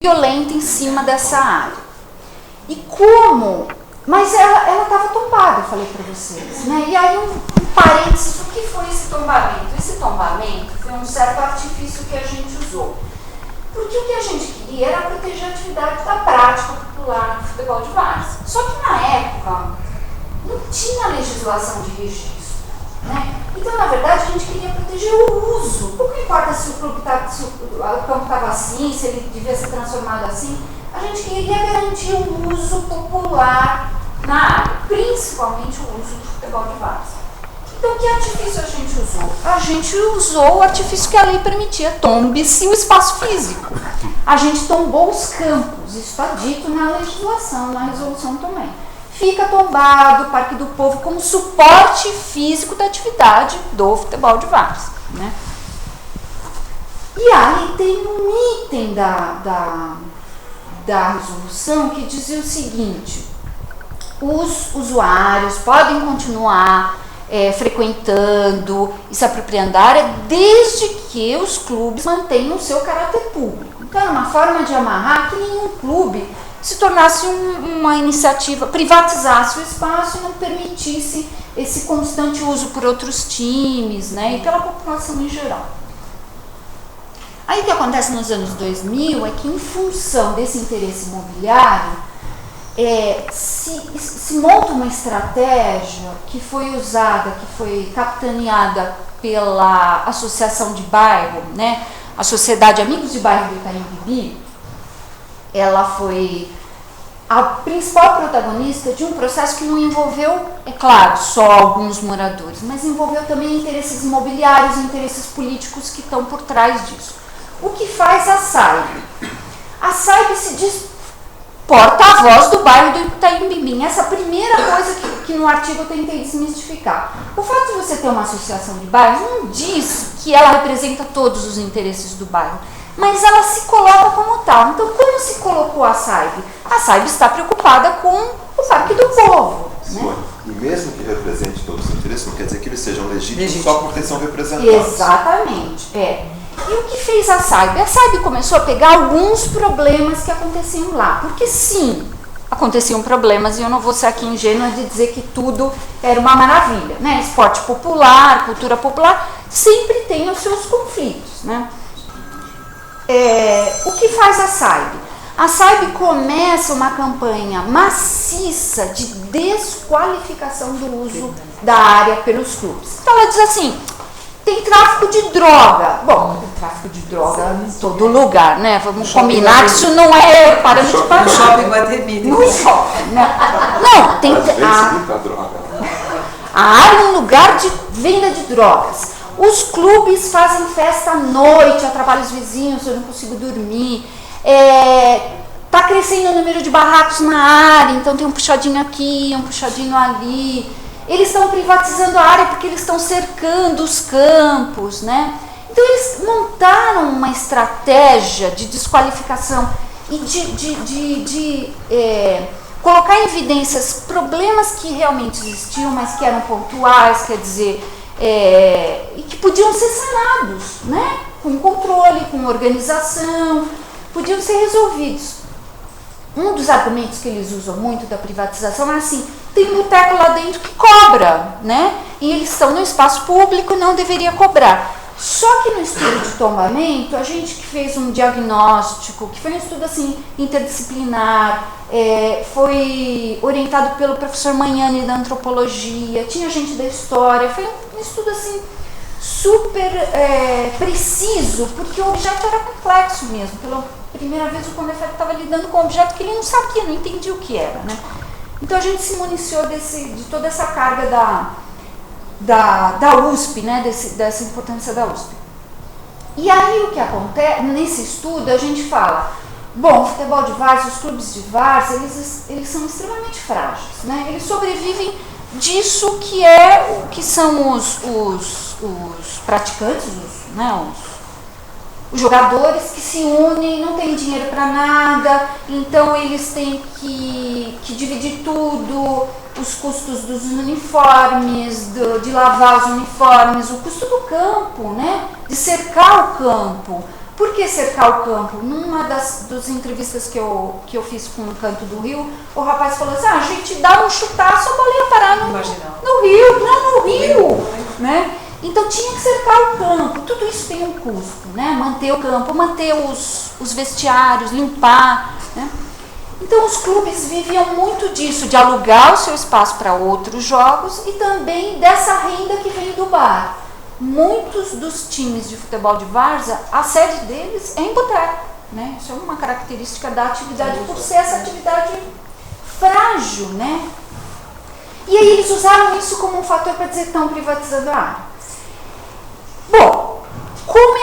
violenta em cima dessa área. E como? Mas ela estava tombada, eu falei para vocês, né? E aí um parênteses, o que foi esse tombamento? Esse tombamento foi um certo artifício que a gente usou. Porque o que a gente queria era proteger a atividade da prática popular no futebol de várzea. Só que na época não tinha legislação de registro, né? Então, na verdade, a gente queria proteger o uso. Pouco importa se o campo estava assim, se ele devia ser transformado assim. A gente queria garantir o uso popular na área, principalmente o uso do futebol de várzea. Então, que artifício a gente usou? A gente usou o artifício que a lei permitia, tombe-se o espaço físico. A gente tombou os campos, isso está dito na legislação, na resolução também. Fica tombado o Parque do Povo como suporte físico da atividade do futebol de várzea, né? E aí tem um item da resolução que dizia o seguinte: os usuários podem continuar frequentando e se apropriando da área desde que os clubes mantenham o seu caráter público. Então é uma forma de amarrar que nenhum clube se tornasse uma iniciativa, privatizasse o espaço e não permitisse esse constante uso por outros times, né, e pela população em geral. Aí o que acontece nos anos 2000 é que, em função desse interesse imobiliário, se monta uma estratégia que foi usada, que foi capitaneada pela Associação de Bairro, né, a Sociedade Amigos de Bairro do Itaim Bibi. Ela foi a principal protagonista de um processo que não envolveu, é claro, só alguns moradores, mas envolveu também interesses imobiliários, interesses políticos que estão por trás disso. O que faz a SAIB? A SAIB se diz porta-voz do bairro do Itaim Bibi. Essa é a primeira coisa que no artigo eu tentei desmistificar. O fato de você ter uma associação de bairros não diz que ela representa todos os interesses do bairro, mas ela se coloca como tal. Então, como se colocou a SAIB? A SAIB está preocupada com o Parque do Povo. Né? E mesmo que represente todos os interesses, não quer dizer que eles sejam legítimos só porque são representados. Exatamente, E o que fez a SAIB? A SAIB começou a pegar alguns problemas que aconteciam lá. Porque sim, aconteciam problemas, e eu não vou ser aqui ingênua de dizer que tudo era uma maravilha, né? Esporte popular, cultura popular, sempre tem os seus conflitos, né? O que faz a SAIB? A SAIB começa uma campanha maciça de desqualificação do uso da área pelos clubes. Então ela diz assim: tem tráfico de droga. Bom, tem tráfico de droga em todo lugar, né? Vamos combinar que isso não é parâmetro de padrão. No shopping Guatemi. No shopping, né? Não, tem a área é um lugar de venda de drogas. Os clubes fazem festa à noite, atrapalham os vizinhos, eu não consigo dormir. Está crescendo o número de barracos na área, então tem um puxadinho aqui, um puxadinho ali. Eles estão privatizando a área porque eles estão cercando os campos, né? Então eles montaram uma estratégia de desqualificação e de colocar em evidências problemas que realmente existiam, mas que eram pontuais, quer dizer, e que podiam ser sanados, né? Com controle, com organização, podiam ser resolvidos. Um dos argumentos que eles usam muito da privatização é assim: tem um boteco lá dentro que cobra, né? E eles estão no espaço público, não deveria cobrar. Só que no estudo de tombamento, a gente que fez um diagnóstico, que foi um estudo assim interdisciplinar, foi orientado pelo professor Magnani da antropologia, tinha gente da história, foi um estudo assim super preciso, porque o objeto era complexo mesmo. Pela primeira vez o Condefat estava lidando com um objeto que ele não sabia, não entendia o que era, né? Então a gente se municiou de toda essa carga da USP, né? Dessa importância da USP. E aí o que acontece, nesse estudo a gente fala, bom, o futebol de várzea, os clubes de várzea, eles são extremamente frágeis, né? Eles sobrevivem disso que são os praticantes, os jogadores que se unem, não têm dinheiro para nada, então eles têm que dividir tudo, os custos dos uniformes, de lavar os uniformes, o custo do campo, né? De cercar o campo, Por que cercar o campo? Numa das entrevistas que eu fiz com o Canto do Rio, o rapaz falou assim, a gente dá um chutaço, a bola ia parar no rio, né? Então tinha que cercar o campo, tudo isso tem um custo, né? Manter o campo, manter os vestiários, limpar, né? Então os clubes viviam muito disso, de alugar o seu espaço para outros jogos e também dessa renda que vem do bar. Muitos dos times de futebol de várzea, a sede deles é em boteco, né? Isso é uma característica da atividade, por ser essa atividade frágil, né? E aí eles usaram isso como um fator para dizer que estão privatizando a área. Bom, como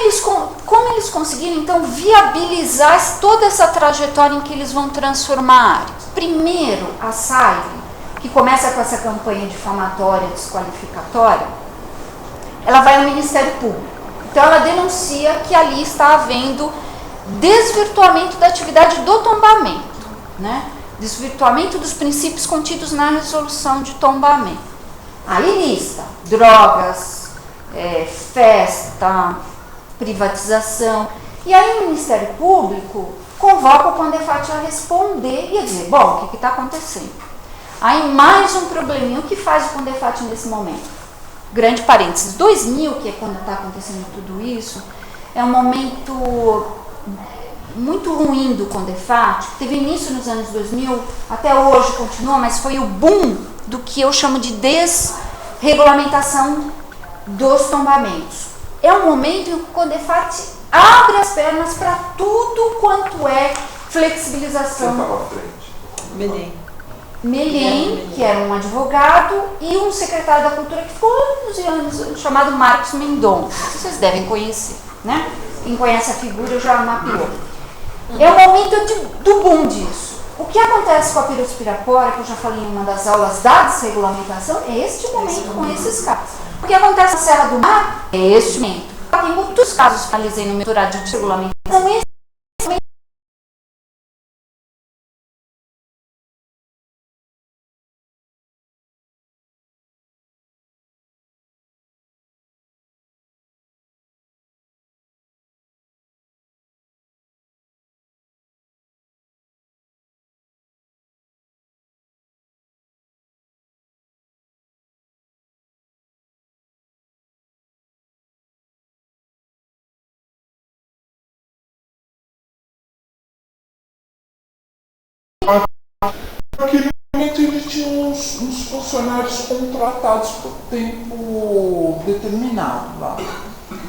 eles conseguiram então viabilizar toda essa trajetória em que eles vão transformar a área? Primeiro, a SAIB, que começa com essa campanha difamatória, desqualificatória, ela vai ao Ministério Público. Então ela denuncia que ali está havendo desvirtuamento da atividade do tombamento, né? Desvirtuamento dos princípios contidos na resolução de tombamento. Aí lista drogas, festa, privatização. E aí o Ministério Público convoca o CONDEFAT a responder e a dizer, bom, o que está acontecendo? Aí mais um probleminha, o que faz o CONDEFAT nesse momento? Grande parênteses, 2000, que é quando está acontecendo tudo isso, é um momento muito ruim do CONDEFAT, que teve início nos anos 2000, até hoje continua, mas foi o boom do que eu chamo de desregulamentação dos tombamentos. É um momento em que o CONDEFAT abre as pernas para tudo quanto é flexibilização. Quem estava à frente? Melhem, que era um advogado, e um secretário da Cultura que ficou anos e anos, chamado Marcos Mendonça. Vocês devem conhecer, né? Quem conhece a figura já mapeou. É o momento do boom disso. O que acontece com a Piruçu-Pirapora, que eu já falei em uma das aulas da desregulamentação, é este momento com esses casos. O que acontece na Serra do Mar é este momento. Tem muitos casos que analisei no meu de desregulamentação. Naquele momento ele tinha uns funcionários contratados por tempo determinado lá.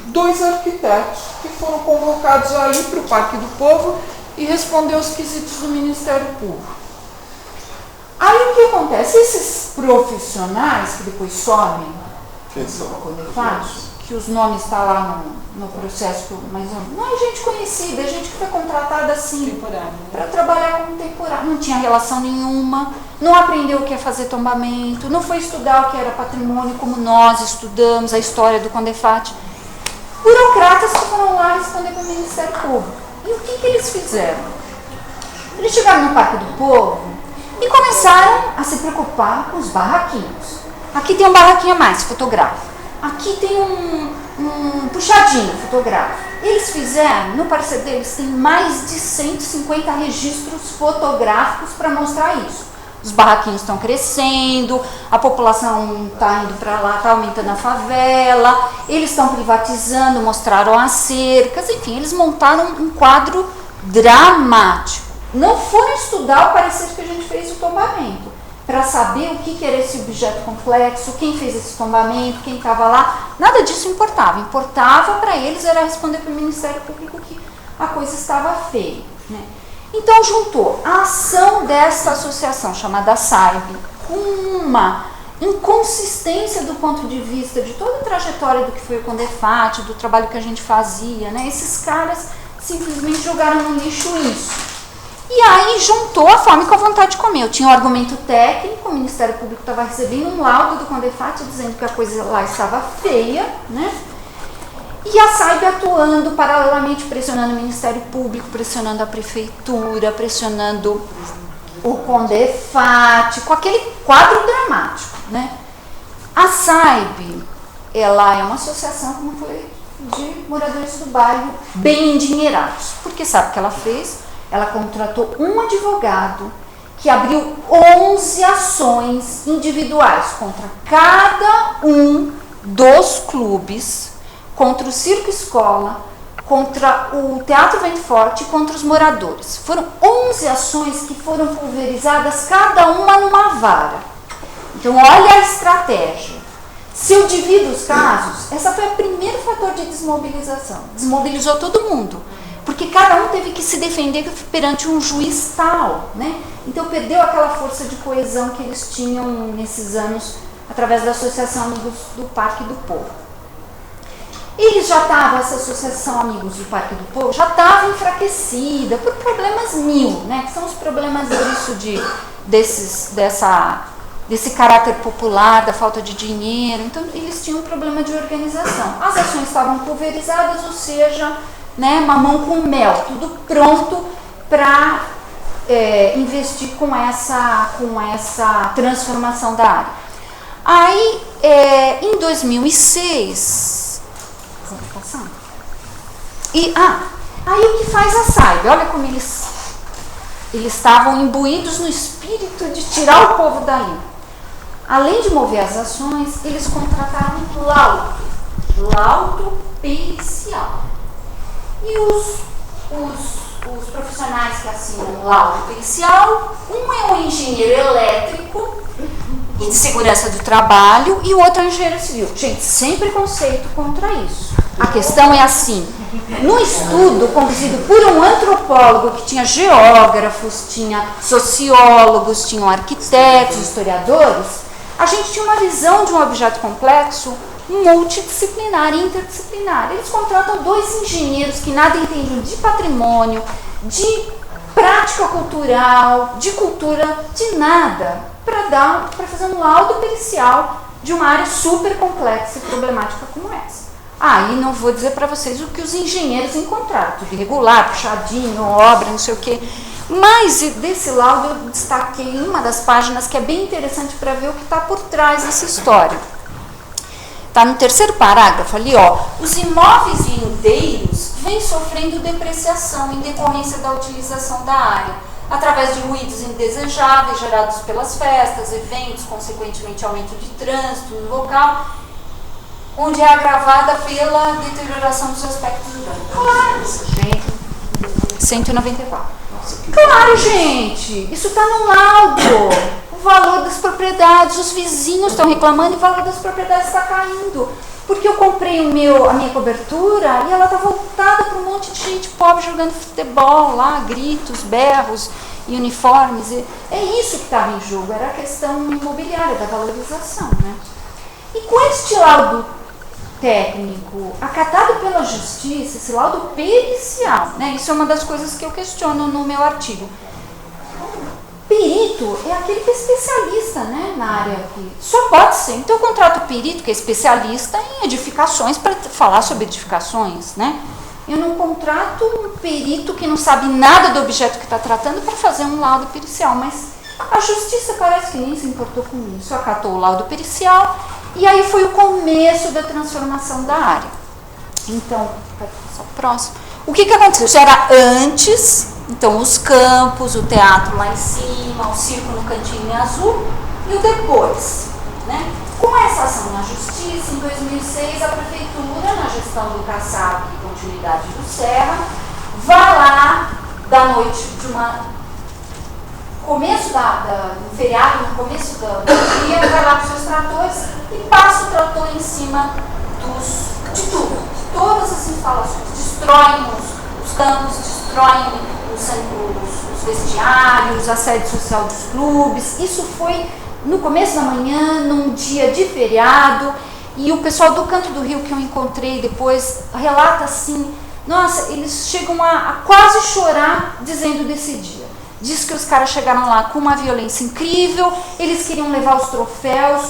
2 arquitetos que foram convocados a ir para o Parque do Povo e responder aos quesitos do Ministério Público. Aí o que acontece? Esses profissionais que depois somem, que os nomes estão lá no processo, mas não é gente conhecida, é gente que foi contratada assim para trabalhar como temporário. Não tinha relação nenhuma, não aprendeu o que é fazer tombamento, não foi estudar o que era patrimônio como nós estudamos, a história do CONDEFAT. Burocratas que foram lá responder para o Ministério Público. E o que eles fizeram? Eles chegaram no Parque do Povo e começaram a se preocupar com os barraquinhos. Aqui tem um barraquinho a mais, fotográfico. Aqui tem um puxadinho fotográfico. Eles fizeram, no parecer deles, tem mais de 150 registros fotográficos para mostrar isso. Os barraquinhos estão crescendo, a população está indo para lá, está aumentando a favela, eles estão privatizando, mostraram as cercas, enfim, eles montaram um quadro dramático. Não foram estudar o parecer que a gente fez do tombamento, para saber o que era esse objeto complexo, quem fez esse tombamento, quem estava lá, nada disso importava. Importava para eles era responder para o Ministério Público que a coisa estava feia, né? Então juntou a ação dessa associação chamada SAIB com uma inconsistência do ponto de vista de toda a trajetória do que foi o CONDEFAT, do trabalho que a gente fazia, né? Esses caras simplesmente jogaram no lixo isso. E aí juntou a fome com a vontade de comer. Eu tinha um argumento técnico, o Ministério Público estava recebendo um laudo do CONDEFAT dizendo que a coisa lá estava feia, né? E a SAIB atuando paralelamente, pressionando o Ministério Público, pressionando a Prefeitura, pressionando o CONDEFAT, com aquele quadro dramático, né? A SAIB, ela é uma associação, como foi de moradores do bairro bem endinheirados. Porque sabe o que ela fez? Ela contratou um advogado que abriu 11 ações individuais contra cada um dos clubes, contra o Circo Escola, contra o Teatro Vento Forte e contra os moradores. Foram 11 ações que foram pulverizadas, cada uma numa vara. Então, olha a estratégia. Se eu divido os casos, essa foi o primeiro fator de desmobilização. Desmobilizou todo mundo, porque cada um teve que se defender perante um juiz tal, né? Então perdeu aquela força de coesão que eles tinham nesses anos através da Associação Amigos do Parque do Povo. Eles já estavam, essa Associação Amigos do Parque do Povo já estava enfraquecida por problemas mil, né? Que são os problemas desse caráter popular, da falta de dinheiro. Então eles tinham um problema de organização. As ações estavam pulverizadas, ou seja, né, mamão com mel, tudo pronto para investir com essa transformação da área. Aí, em 2006, aí o que faz a SAIB? Olha como eles estavam imbuídos no espírito de tirar o povo dali. Além de mover as ações, eles contrataram um laudo pericial. E os profissionais que assinam laudo pericial, um é um engenheiro elétrico e de segurança do trabalho e o outro é um engenheiro civil. Gente, sem preconceito contra isso. A questão é assim, no estudo conduzido por um antropólogo que tinha geógrafos, tinha sociólogos, tinham arquitetos, historiadores, a gente tinha uma visão de um objeto complexo multidisciplinar e interdisciplinar. Eles contratam 2 engenheiros que nada entendem de patrimônio, de prática cultural, de cultura, de nada, para fazer um laudo pericial de uma área super complexa e problemática como essa. Aí não vou dizer para vocês o que os engenheiros encontraram, tudo irregular, puxadinho, obra, não sei o quê. Mas desse laudo eu destaquei uma das páginas que é bem interessante para ver o que está por trás dessa história. Está no 3º parágrafo ali, ó. Os imóveis inteiros vêm sofrendo depreciação em decorrência da utilização da área, através de ruídos indesejáveis gerados pelas festas, eventos, consequentemente aumento de trânsito no local, onde é agravada pela deterioração dos aspectos urbanos. Claro, gente. 194. Claro, gente, isso está no laudo. O valor das propriedades, os vizinhos estão reclamando e o valor das propriedades está caindo. Porque eu comprei a minha cobertura e ela está voltada para um monte de gente pobre jogando futebol lá, gritos, berros e uniformes. É isso que estava em jogo, era a questão imobiliária, da valorização, né? E com este laudo técnico acatado pela justiça, esse laudo pericial, né? Isso é uma das coisas que eu questiono no meu artigo. Perito é aquele que é especialista, né, na área aqui. Só pode ser. Então eu contrato o perito que é especialista em edificações para falar sobre edificações, né? Eu não contrato um perito que não sabe nada do objeto que está tratando para fazer um laudo pericial, mas a justiça parece que nem se importou com isso. Acatou o laudo pericial e aí foi o começo da transformação da área. Então, vai passar o próximo. O que aconteceu? Já era antes, então os campos, o teatro lá em cima, o circo no cantinho azul e o depois, né? Com essa ação na justiça, em 2006, a prefeitura, na gestão do Kassab e continuidade do Serra, vai lá da noite de um feriado, no começo do dia, vai lá com seus tratores e passa o trator em cima de tudo, de todas as instalações, destroem os campos, destroem os vestiários, a sede social dos clubes. Isso foi no começo da manhã, num dia de feriado, e o pessoal do Canto do Rio que eu encontrei depois relata assim, nossa, eles chegam a quase chorar dizendo desse dia. Diz que os caras chegaram lá com uma violência incrível, eles queriam levar os troféus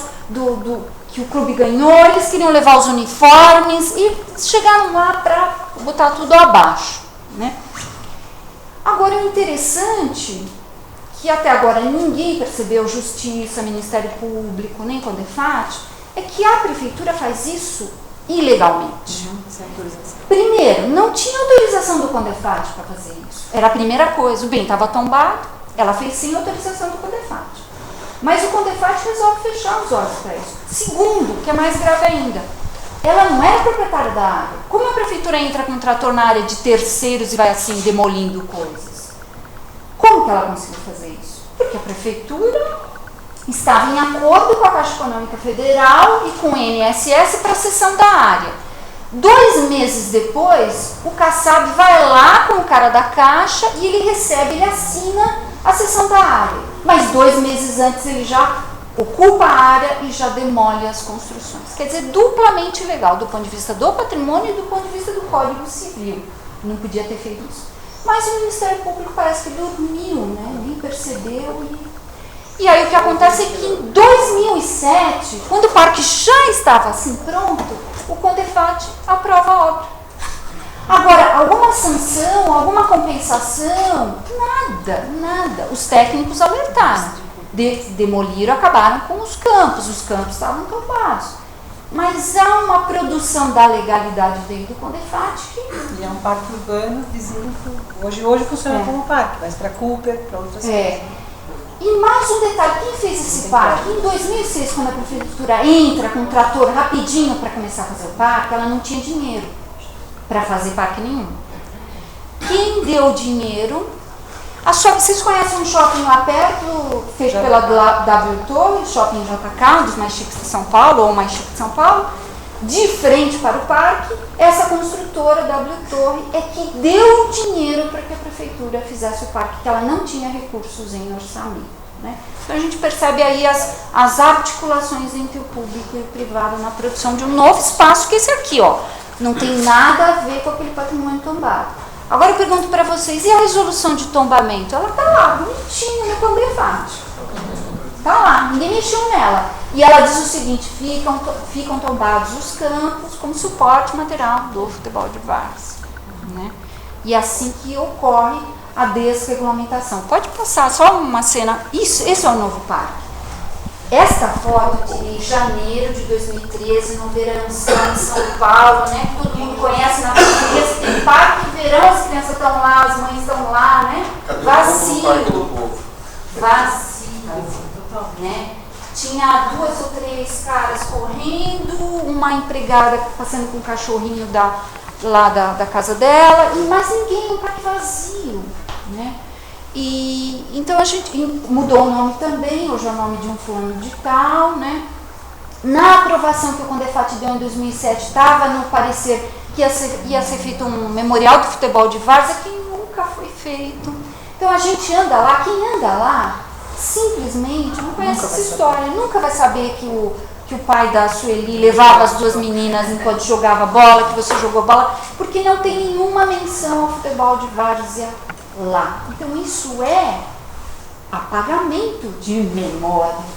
que o clube ganhou, eles queriam levar os uniformes e chegaram lá para botar tudo abaixo, né? Agora, o interessante, que até agora ninguém percebeu, Justiça, Ministério Público, nem Condefat, é que a prefeitura faz isso ilegalmente. Primeiro, não tinha autorização do Condefat para fazer isso. Era a primeira coisa. O bem estava tombado, ela fez sem autorização do Condefat. Mas o Condefat resolve fechar os olhos para isso. Segundo, que é mais grave ainda, ela não era proprietária da área. Como a prefeitura entra com um trator na área de terceiros e vai assim demolindo coisas? Como que ela conseguiu fazer isso? Porque a prefeitura estava em acordo com a Caixa Econômica Federal e com o INSS para a cessão da área. 2 meses depois, o Kassab vai lá com o cara da Caixa e ele recebe, ele assina a cessão da área. Mas 2 meses antes ele já ocupa a área e já demole as construções. Quer dizer, duplamente ilegal do ponto de vista do patrimônio e do ponto de vista do Código Civil. Não podia ter feito isso. Mas o Ministério Público parece que dormiu, né? Nem percebeu. E aí o que acontece é que em 2007, quando o parque já estava assim pronto, o Condefat aprova a obra. Agora, alguma sanção, alguma compensação? Nada. Os técnicos alertaram. Demoliram, acabaram com os campos estavam tombados. Mas há uma produção da legalidade dentro do Condefat que... E é um parque urbano vizinho, hoje funciona como parque, mas para Cooper, para outras coisas. E mais um detalhe, quem fez esse parque? Em 2006, quando a prefeitura entra com um trator rapidinho para começar a fazer o parque, ela não tinha dinheiro para fazer parque nenhum. Quem deu dinheiro... Vocês conhecem um shopping lá perto, feito pela W Torre, Shopping JK, um dos mais chiques de São Paulo, ou o mais chique de São Paulo? De frente para o parque, essa construtora W Torre é que deu dinheiro para que a prefeitura fizesse o parque, que ela não tinha recursos em orçamento. Né? Então a gente percebe aí as articulações entre o público e o privado na produção de um novo espaço, que esse aqui, ó, não tem nada a ver com aquele patrimônio tombado. Agora eu pergunto para vocês, e a resolução de tombamento? Ela está lá, bonitinha no Condefat. Está lá, ninguém mexeu nela. E ela diz o seguinte, ficam tombados os campos como suporte material do futebol de várzea. Né? E assim que ocorre a desregulamentação. Pode passar só uma cena, esse é o novo parque. Esta foto eu tirei em janeiro de 2013, no verão em São Paulo, né? Que todo mundo conhece na portuguesa, tem parque de verão, as crianças estão lá, as mães estão lá, né? Vazio. Né? Tinha 2 ou 3 caras correndo, uma empregada passando com um cachorrinho lá da casa dela, e mais ninguém, um parque vazio, né? E então a gente mudou o nome também, hoje é o nome de um fulano de tal, né? Na aprovação que o Condefat deu em 2007, estava no parecer que ia ser feito um memorial do futebol de várzea, que nunca foi feito. Então a gente anda lá, quem anda lá, simplesmente não conhece essa história, nunca vai saber que o pai da Sueli levava as 2 meninas enquanto jogava bola, que você jogou bola, porque não tem nenhuma menção ao futebol de várzea lá. Então isso é apagamento de memória.